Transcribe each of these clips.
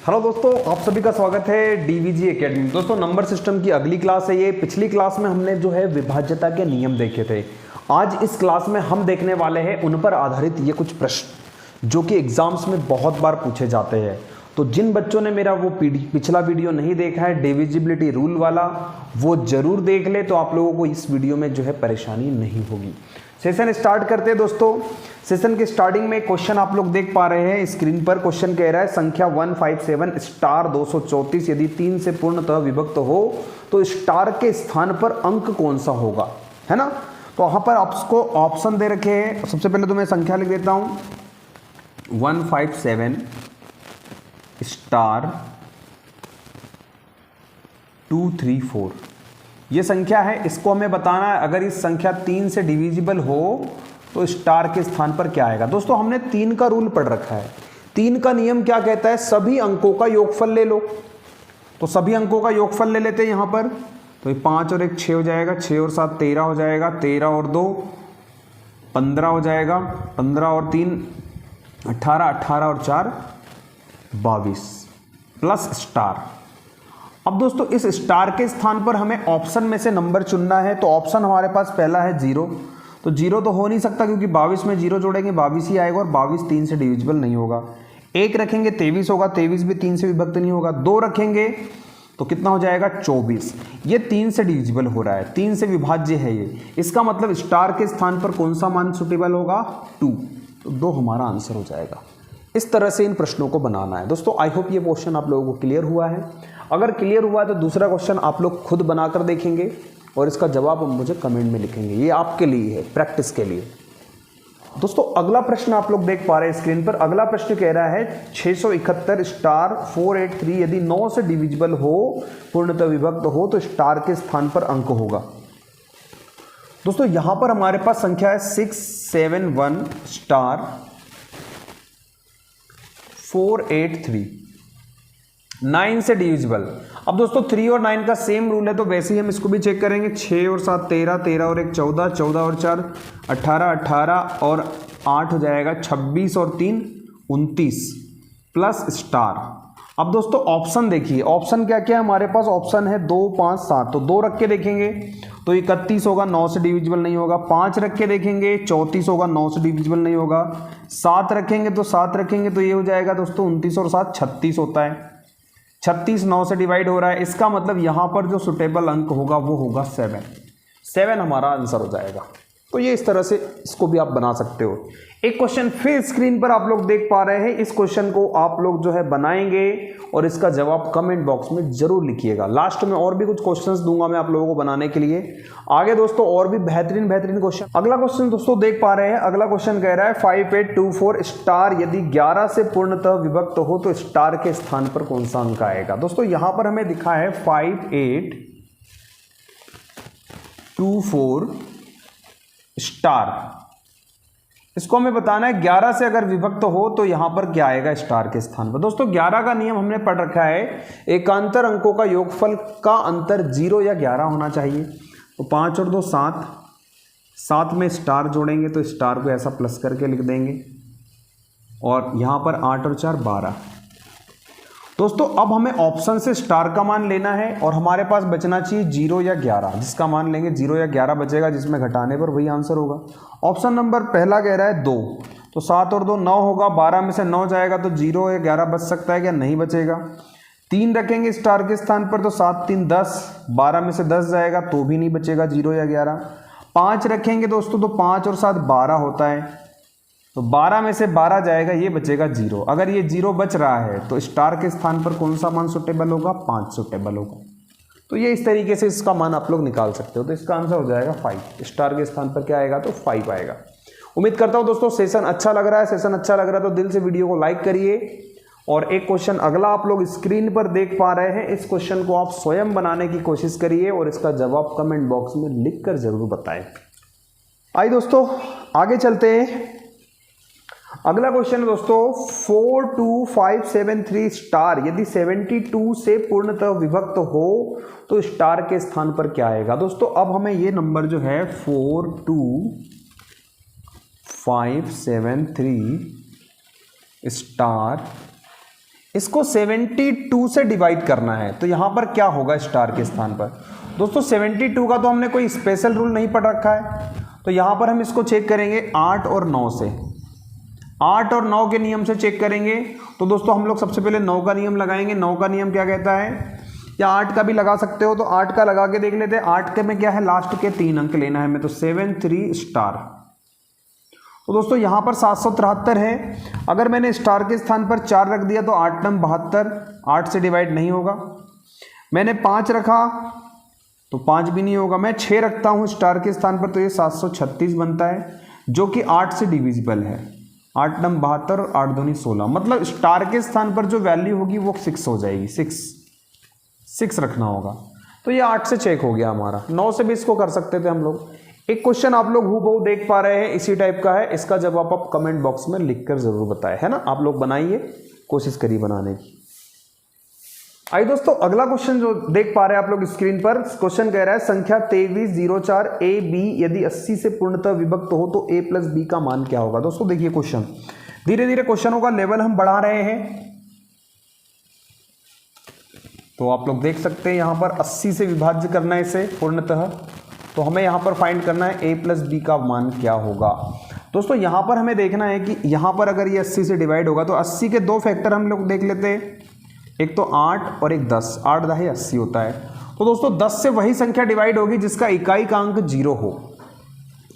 Hello दोस्तों, आप सभी का स्वागत है डीवीजी एकेडमी। दोस्तों नंबर सिस्टम की अगली क्लास है ये। पिछली क्लास में हमने जो है विभाज्यता के नियम देखे थे। आज इस क्लास में हम देखने वाले हैं उन पर आधारित ये कुछ प्रश्न जो कि एग्जाम्स में बहुत बार पूछे जाते हैं। तो जिन बच्चों ने मेरा वो पिछला वीडियो नहीं देखा है डिविजिबिलिटी रूल वाला, वो जरूर देख ले, तो आप लोगों को इस वीडियो में जो है परेशानी नहीं होगी। सेशन स्टार्ट करते हैं दोस्तों। सेशन के स्टार्टिंग में क्वेश्चन आप लोग देख पा रहे हैं स्क्रीन पर। क्वेश्चन कह रहा है संख्या 157 स्टार 234 यदि 3 से पूर्णतः विभक्त हो तो स्टार के स्थान पर अंक कौन सा होगा, है ना। तो वहां पर आपको ऑप्शन दे रखे हैं। सबसे पहले तो मैं संख्या लिख देता हूं 157 स्टार 234 ये संख्या है। इसको हमें बताना है अगर इस संख्या 3 से डिविजिबल हो तो स्टार के स्थान पर क्या आएगा। दोस्तों हमने 3 का रूल पढ़ रखा है। 3 का नियम क्या कहता है, सभी अंकों का योगफल ले लो। तो सभी अंकों का योगफल ले लेते हैं यहां पर। तो 5 और 1 6 हो जाएगा, 6 और 7 13 हो जाएगा, 13 और 2 15 हो जाएगा, 15 और 3 18, 18 और 4 22 प्लस स्टार। अब दोस्तों इस स्टार के स्थान पर हमें ऑप्शन में से नंबर चुनना है। तो ऑप्शन हमारे पास पहला है 0। तो 0 तो हो नहीं सकता क्योंकि 22 में 0 जोड़ेंगे 22 ही आएगा और 22 3 से डिविजिबल नहीं होगा। 1 रखेंगे 23 होगा, 23 भी 3 से विभक्त नहीं होगा। 2 रखेंगे तो कितना हो जाएगा 24। ये 3 से डिविजिबल हो रहा है, 3 से विभाज्य है ये। इसका मतलब स्टार के स्थान पर कौन सा मान सुटेबल होगा 2। तो 2 हमारा आंसर हो जाएगा। इस तरह से इन प्रश्नों को बनाना है। दोस्तों आई होप ये क्वेश्चन आप लोगों को क्लियर हुआ है। अगर क्लियर हुआ है तो दूसरा क्वेश्चन आप लोग खुद बनाकर देखेंगे और इसका जवाब मुझे कमेंट में लिखेंगे। ये आपके लिए है, प्रैक्टिस के लिए। दोस्तों अगला प्रश्न आप लोग देख पा रहे हैं स्क्रीन पर। अगला प्रश्न कह रहा है 671 स्टार 483 यदि 9 से डिविजिबल हो, पूर्णतः विभक्त हो तो स्टार के स्थान पर अंक होगा। दोस्तों यहां पर हमारे पास संख्या है 671 स्टार 483 9 से डिविजिबल। अब दोस्तों 3 और 9 का सेम रूल है तो वैसे ही हम इसको भी चेक करेंगे। 6 और 7 13, 13 और 1 14, 14 और 4 18, 18 और 8 हो जाएगा 26 और 3 29 प्लस स्टार। अब दोस्तों ऑप्शन देखिए, ऑप्शन क्या क्या है हमारे पास। ऑप्शन है 2 5 7। तो 2 रख के देखेंगे तो 31 होगा, 9 से डिविजिबल नहीं होगा। 5 रख के देखेंगे 34 होगा, 9 से डिविजिबल नहीं होगा। 7 रखेंगे तो 7 रखेंगे तो ये हो जाएगा दोस्तों 29 और 7 36 होता है। 36 9 से डिवाइड हो रहा है। इसका मतलब यहां पर जो सुटेबल अंक होगा वो होगा 7 हमारा आंसर हो जाएगा। तो ये इस तरह से इसको भी आप बना सकते हो। एक क्वेश्चन फिर स्क्रीन पर आप लोग देख पा रहे हैं। इस क्वेश्चन को आप लोग जो है बनाएंगे और इसका जवाब कमेंट बॉक्स में जरूर लिखिएगा। लास्ट में और भी कुछ क्वेश्चंस दूंगा मैं आप लोगों को बनाने के लिए आगे दोस्तों, और भी बेहतरीन क्वेश्चन। अगला क्वेश्चन दोस्तों देख पा रहे हैं। अगला क्वेश्चन कह रहा है 5824 स्टार यदि 11 से पूर्णतः विभक्त हो तो स्टार के स्थान पर कौन सा अंक आएगा। दोस्तों यहां पर हमें दिखा है 5824 स्टार। इसको हमें बताना है 11 से अगर विभक्त हो तो यहां पर क्या आएगा स्टार के स्थान पर। दोस्तों 11 का नियम हमने पढ़ रखा है, एकांतर अंकों का योगफल का अंतर 0 या 11 होना चाहिए। तो 5 और 2 7, 7 में स्टार जोड़ेंगे तो स्टार को ऐसा प्लस करके लिख देंगे और यहां पर 8 और 4 12। दोस्तों अब हमें ऑप्शन से स्टार का मान लेना है और हमारे पास बचना चाहिए 0 या 11। जिसका मान लेंगे 0 या 11 बचेगा, जिसमें घटाने पर वही आंसर होगा। ऑप्शन नंबर पहला कह रहा है 2। तो 7 और 2 9 होगा, 12 में से 9 जाएगा तो 0 या 11 बच सकता है क्या, नहीं बचेगा। 3 रखेंगे स्टार के स्थान पर तो 7 3 10, 12 में से 10 जाएगा तो भी नहीं बचेगा 0 या 11। 5 रखेंगे दोस्तों तो 5 और 7 12 होता है, तो 12 में से 12 जाएगा, ये बचेगा 0। अगर ये 0 बच रहा है तो स्टार के स्थान पर कौन सा मान सुटेबल होगा, 5 सुटेबल होगा। तो ये इस तरीके से इसका मान आप लोग निकाल सकते हो। तो इसका आंसर हो जाएगा 5। स्टार के स्थान पर क्या आएगा तो 5 आएगा। उम्मीद करता हूं दोस्तों सेशन अच्छा लग रहा है। सेशन अच्छा लग रहा है तो दिल से वीडियो को लाइक करिए। और एक क्वेश्चन अगला आप लोग स्क्रीन पर देख पा रहे हैं। इस क्वेश्चन को आप स्वयं बनाने की कोशिश करिए और इसका जवाब कमेंट बॉक्स में लिख कर जरूर बताएं। आइए दोस्तों आगे चलते हैं। अगला क्वेश्चन दोस्तों 42573 स्टार यदि 72 से पूर्णतः विभक्त हो तो स्टार के स्थान पर क्या आएगा। दोस्तों अब हमें ये नंबर जो है 42573 स्टार इसको 72 से डिवाइड करना है, तो यहां पर क्या होगा स्टार के स्थान पर। दोस्तों 72 का तो हमने कोई स्पेशल रूल नहीं पढ़ रखा है, तो यहां पर हम इसको चेक करेंगे 8 और 9 से। 8 और 9 के नियम से चेक करेंगे। तो दोस्तों हम लोग सबसे पहले 9 का नियम लगाएंगे। 9 का नियम क्या कहता है, या 8 का भी लगा सकते हो, तो 8 का लगा के देख लेते हैं। 8 के में क्या है, लास्ट के 3 अंक लेना है हमें, तो 73 स्टार। तो दोस्तों यहाँ पर 773 है। अगर मैंने स्टार के स्थान पर 4 रख दिया तो 8 नम 72, 8 से डिवाइड नहीं होगा। मैंने 5 रखा तो 5 भी नहीं होगा। मैं 6 रखता हूँ स्टार के स्थान पर, तो ये 736 बनता है, जो कि 8 से डिविजिबल है। 8 नम 72 और 8 दूनी 16, मतलब स्टार के स्थान पर जो वैल्यू होगी वो 6 हो जाएगी। 6 रखना होगा। तो ये 8 से चेक हो गया हमारा। 9 से भी इसको कर सकते थे हम लोग। एक क्वेश्चन आप लोग हूबहू देख पा रहे हैं, इसी टाइप का है। इसका जवाब आप कमेंट बॉक्स में लिखकर जरूर बताएं, है ना। आप लोग बनाइए, कोशिश करिए बनाने की। आइए दोस्तों, अगला क्वेश्चन जो देख पा रहे हैं आप लोग स्क्रीन पर, क्वेश्चन कह रहा है संख्या 2304 ए बी यदि 80 से पूर्णतः विभक्त हो तो a प्लस बी का मान क्या होगा। दोस्तों देखिए क्वेश्चन, धीरे धीरे क्वेश्चनों का लेवल हम बढ़ा रहे हैं। तो आप लोग देख सकते हैं यहाँ पर 80 से विभाज्य करना है इसे पूर्णतः, तो हमें यहाँ पर फाइंड करना है a प्लस बी का मान क्या होगा। दोस्तों यहाँ पर हमें देखना है कि यहाँ पर अगर ये 80 से डिवाइड होगा तो 80 के 2 फैक्टर हम लोग देख लेते हैं, एक तो 8 और एक 10। 8 दाही 80 होता है। तो दोस्तों 10 से वही संख्या डिवाइड होगी जिसका इकाई का अंक 0 हो,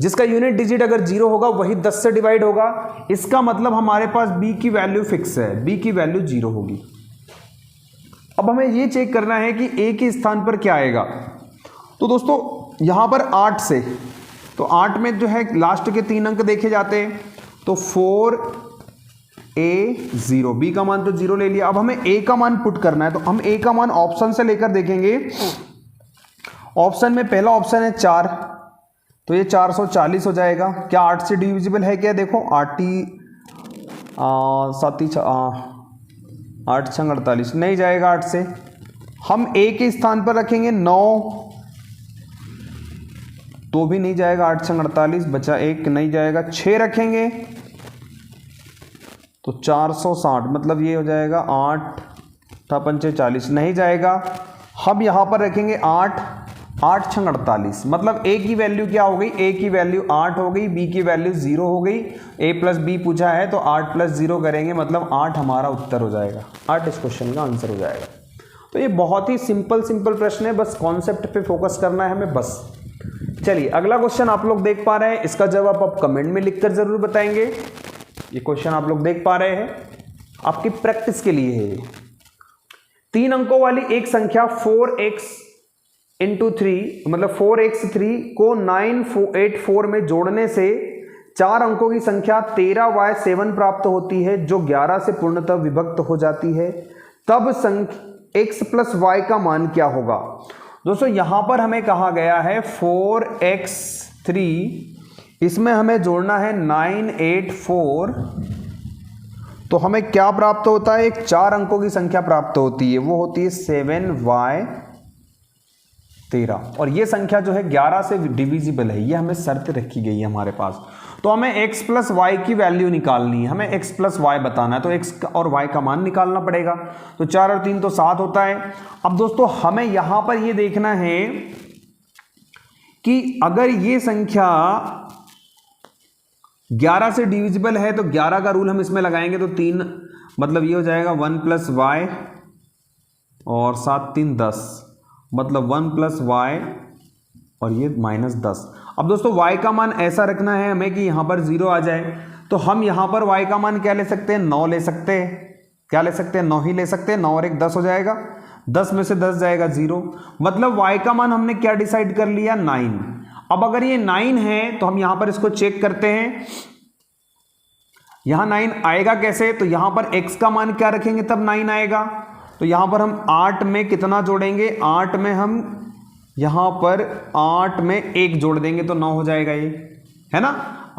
जिसका यूनिट डिजिट अगर 0 होगा वही 10 से डिवाइड होगा। इसका मतलब हमारे पास b की वैल्यू फिक्स है, b की वैल्यू 0 होगी। अब हमें ये चेक करना है कि a के स्थान पर क्या आएगा। तो दोस्तों यहाँ पर 8 से, तो 8 में जो है लास्ट के 3 अंक देखे जाते हैं, तो 4a 0, b का मान तो 0 ले लिया। अब हमें a का मान पुट करना है, तो हम a का मान ऑप्शन से लेकर देखेंगे। ऑप्शन में पहला ऑप्शन है 4, तो ये 440 हो जाएगा। क्या 8 से डिविजिबल है क्या, देखो 8 छंग 48, नहीं जाएगा 8 से। हम a के स्थान पर रखेंगे 9, तो भी नहीं जाएगा। 8 छंग 48, बचा 1, नहीं जाएगा। 6 रखेंगे तो 460, मतलब ये हो जाएगा 8 पंचे 40, नहीं जाएगा। हम यहाँ पर रखेंगे 8 छंग 48, मतलब a की वैल्यू क्या हो गई, a की वैल्यू 8 हो गई, b की वैल्यू 0 हो गई। a प्लस बी पूछा है तो 8 प्लस 0 करेंगे, मतलब 8 हमारा उत्तर हो जाएगा। 8 इस क्वेश्चन का आंसर हो जाएगा। तो ये बहुत ही सिंपल प्रश्न है, बस कॉन्सेप्ट पे फोकस करना है हमें बस। चलिए अगला क्वेश्चन आप लोग देख पा रहे हैं, इसका जवाब आप कमेंट में लिखकर जरूर बताएंगे। ये क्वेश्चन आप लोग देख पा रहे हैं, आपकी प्रैक्टिस के लिए है। 3 अंकों वाली एक संख्या 4x इंटू 3, मतलब 4x3 को 984 में जोड़ने से 4 अंकों की संख्या 13y7 प्राप्त होती है, जो 11 से पूर्णतः विभक्त हो जाती है। तब x प्लस y का मान क्या होगा। दोस्तों यहां पर हमें कहा गया है 4x3, इसमें हमें जोड़ना है 984, तो हमें क्या प्राप्त होता है, एक 4 अंकों की संख्या प्राप्त होती है, वो होती है 7y13, और ये संख्या जो है 11 से डिविजिबल है, ये हमें शर्त रखी गई है हमारे पास। तो हमें x प्लस वाई की वैल्यू निकालनी है, हमें x प्लस वाई बताना है, तो x और y का मान निकालना पड़ेगा। तो 4 और 3 तो 7 होता है। अब दोस्तों हमें यहां पर ये देखना है कि अगर ये संख्या 11 से डिविजिबल है तो 11 का रूल हम इसमें लगाएंगे, तो 3, मतलब ये हो जाएगा 1 प्लस वाई और 7 3 10, मतलब 1 प्लस वाई और ये -10। अब दोस्तों y का मान ऐसा रखना है हमें कि यहाँ पर 0 आ जाए, तो हम यहाँ पर y का मान क्या ले सकते हैं, 9 ले सकते हैं। क्या ले सकते हैं, 9 ही ले सकते हैं। 9 और 1 10 हो जाएगा, 10 में से 10 जाएगा 0, मतलब y का मान हमने क्या डिसाइड कर लिया, 9। अब अगर ये 9 है तो हम यहाँ पर इसको चेक करते हैं, यहाँ 9 आएगा कैसे, तो यहाँ पर x का मान क्या रखेंगे तब 9 आएगा। तो यहाँ पर हम 8 में कितना जोड़ेंगे, 8 में हम यहाँ पर 8 में 1 जोड़ देंगे तो 9 हो जाएगा, ये है ना।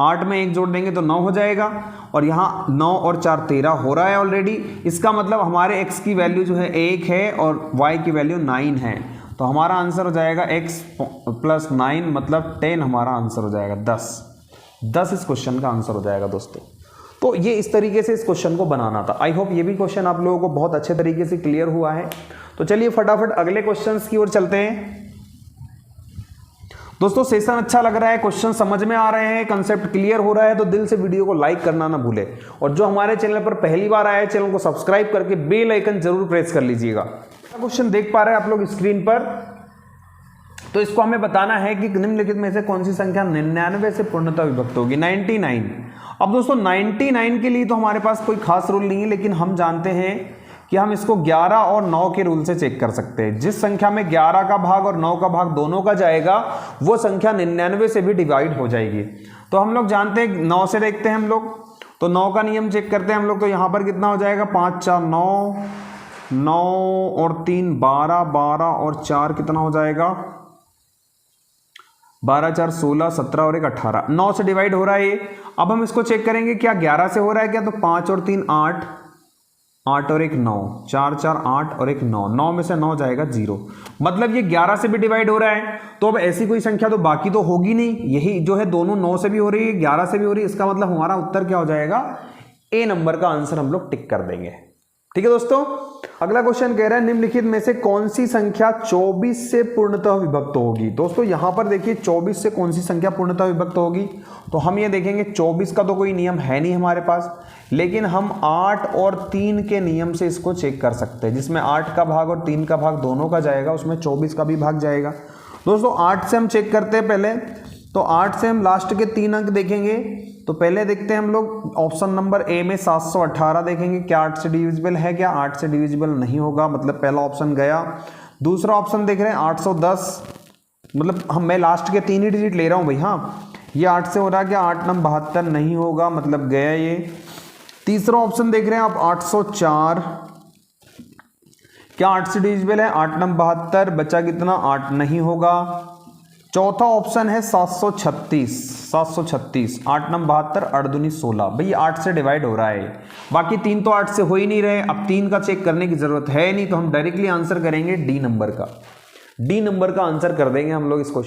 8 में 1 जोड़ देंगे तो 9 हो जाएगा, और यहाँ 9 और 4 13 हो रहा है ऑलरेडी। इसका मतलब हमारे x की वैल्यू जो है 1 है और y की वैल्यू 9 है, तो हमारा आंसर हो जाएगा x प्लस 9, मतलब 10 हमारा आंसर हो जाएगा, 10 इस क्वेश्चन का आंसर हो जाएगा दोस्तों। तो ये इस तरीके से इस क्वेश्चन को बनाना था। आई होप ये भी क्वेश्चन आप लोगों को बहुत अच्छे तरीके से क्लियर हुआ है। तो चलिए फटाफट अगले क्वेश्चन की ओर चलते हैं। दोस्तों सेशन अच्छा लग रहा है, क्वेश्चन समझ में आ रहे हैं, कंसेप्ट क्लियर हो रहा है तो दिल से वीडियो को लाइक करना ना भूले, और जो हमारे चैनल पर पहली बार आए चैनल को सब्सक्राइब करके बेल आइकन जरूर प्रेस कर लीजिएगा। क्वेश्चन देख पा रहे हैं आप लोग स्क्रीन पर। तो इसको हमें बताना है कि निम्नलिखित में से कौन सी संख्या 99 से पूर्णतः विभक्त होगी। 99। अब दोस्तों 99 के लिए तो हमारे पास कोई खास रूल नहीं है, लेकिन हम जानते हैं कि हम इसको 11 और 9 के रूल से चेक कर सकते हैं। जिस संख्या में 11 का भाग और 9 का भाग दोनों का जाएगा वो संख्या 99 से भी डिवाइड हो जाएगी। तो हम लोग जानते हैं 9 से देखते हैं हम लोग, तो 9 का नियम चेक करते हैं हम लोग। तो यहां पर कितना हो जाएगा, 5 4 9, 9 और 3 12, 12 और 4 कितना हो जाएगा, 12 4 16, 17 और 1 18। 9 से डिवाइड हो रहा है ये। अब हम इसको चेक करेंगे क्या 11 से हो रहा है क्या, तो 5 और 3 8, 8 और 1 9, 4 4 8 और 1 9, 9 में से 9 जाएगा 0, मतलब ये 11 से भी डिवाइड हो रहा है। तो अब ऐसी कोई संख्या तो बाकी तो होगी नहीं, यही जो है दोनों 9 से भी हो रही है 11 से भी हो रही है, इसका मतलब हमारा उत्तर क्या हो जाएगा, ए नंबर का आंसर हम लोग टिक कर देंगे। ठीक है दोस्तों, अगला क्वेश्चन कह रहा है निम्नलिखित में से कौन सी संख्या 24 से पूर्णतः विभक्त होगी। दोस्तों यहां पर देखिए 24 से कौन सी संख्या पूर्णतः विभक्त होगी, तो हम ये देखेंगे 24 का तो कोई नियम है नहीं हमारे पास, लेकिन हम 8 और 3 के नियम से इसको चेक कर सकते हैं। जिसमें 8 का भाग और 3 का भाग दोनों का जाएगा उसमें 24 का भी भाग जाएगा। दोस्तों 8 से हम चेक करते हैं पहले, तो 8 से हम लास्ट के 3 अंक देखेंगे। तो पहले देखते हैं हम लोग ऑप्शन नंबर ए में 718 देखेंगे, क्या 8 से डिविजिबल है, क्या 8 से डिविजिबल नहीं होगा, मतलब पहला ऑप्शन गया। दूसरा ऑप्शन देख रहे हैं 810, मतलब मैं लास्ट के 3 ही डिजिट ले रहा हूं भाई, हाँ ये 8 से हो रहा है, क्या 8 9 72 नहीं होगा, मतलब गया ये। तीसरा ऑप्शन देख रहे हैं आप 804, क्या 8 से डिविजिबल है, 8 9 72, बचा कितना 8 नहीं होगा। चौथा ऑप्शन है 736, 8 9 72, 8 दूनी 16, भाई 8 से डिवाइड हो रहा है, बाकी 3 तो 8 से हो ही नहीं रहे। अब 3 का चेक करने की जरूरत है नहीं, तो हम डायरेक्टली आंसर करेंगे डी नंबर का, डी नंबर का आंसर कर देंगे हम लोग इस क्वेश्चन।